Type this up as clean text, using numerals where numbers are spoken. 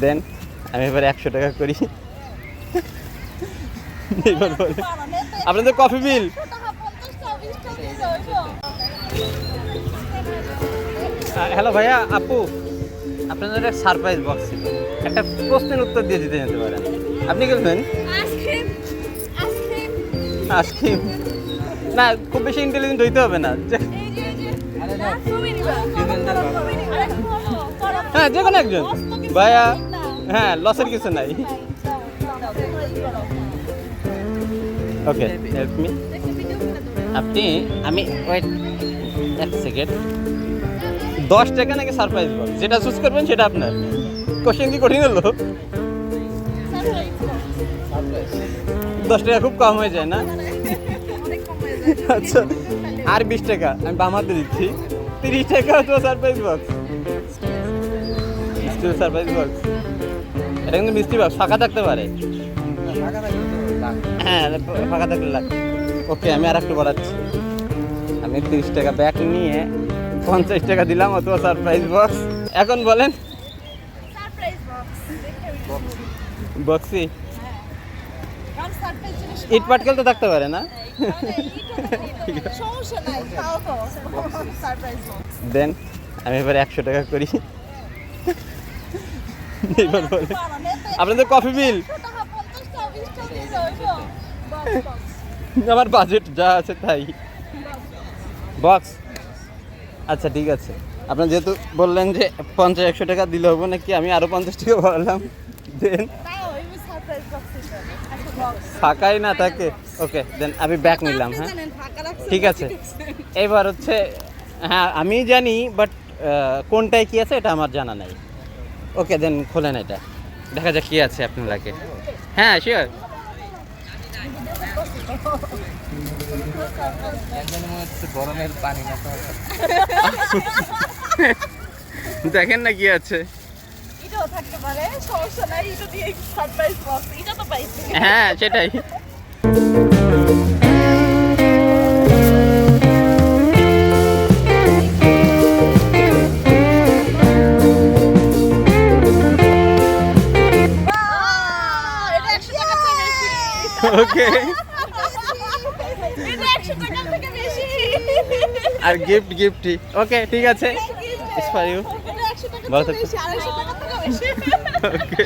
দেন আমি এবার 100 টাকা করি। এবার বলে আপনাদের কফি বিল। হ্যালো ভাইয়া, আপু আপনাদের একটা সারপ্রাইজ বক্স ছিল, একটা প্রশ্নের উত্তর দিয়ে দিতে যেতে পারেন। আপনি কি বলবেন? আইসক্রিম না, খুব বেশি ইন্টেলিজেন্ট হইতে হবে না। হ্যাঁ, যে কোনো একজন ভাইয়া। হ্যাঁ, লসের কিছু নাই। ওকে, হেল্প মি। আমি ওয়েট এক সেকেন্ড। 10 টাকা নাকি সারপ্রাইজ বক্স, যেটা চুজ করবেন সেটা আপনার। কোশ্চেন কি কঠিন হলো? 10 টাকা খুব কম হয়ে যায় না? আচ্ছা, আর 20 টাকা আমি বাম হাতে দিচ্ছি। 30 টাকা তো surprise box. Still surprise box. এটা কিন্তু মিষ্টি বক্স, ফাঁকা থাকতে পারে। হ্যাঁ, ফাঁকা থাকলে লাগ। ওকে, আমি আর একটু বাড়াচ্ছি। আমি 30 টাকা ব্যাক নিয়ে 50 টাকা দিলাম, অথবা সারপ্রাইজ বক্স। এখন বলেন বক্সি ইট পাটকেল তো থাকতে পারে না? দেন আমি এবার 100 টাকা করি। এবার বলে আপনাদের কফি বিল। আমার বাজেট যা আছে তাই। বক্স আচ্ছা ঠিক আছে। আপনার যেহেতু বললেন যে 50-100 টাকা দিলে হবো নাকি, আমি আরো 50 টাকা বাড়ালাম। দেন ফাঁকাই না থাকে। ওকে, দেন আমি ব্যাক নিলাম। হ্যাঁ ঠিক আছে। এবার হচ্ছে, হ্যাঁ আমি জানি, বাট কোনটায় কি আছে এটা আমার জানা নাই। ওকে, দেন খোলেন এটা, দেখা যাক কি আছে আপনার লাগে। হ্যাঁ শিওর। দেখেন না কি আছে। হ্যাঁ সেটাই। ওকে, আর গিফটই। ওকে ঠিক আছে, ইটস ফর ইউ। ভালো থাকবেন। ওকে।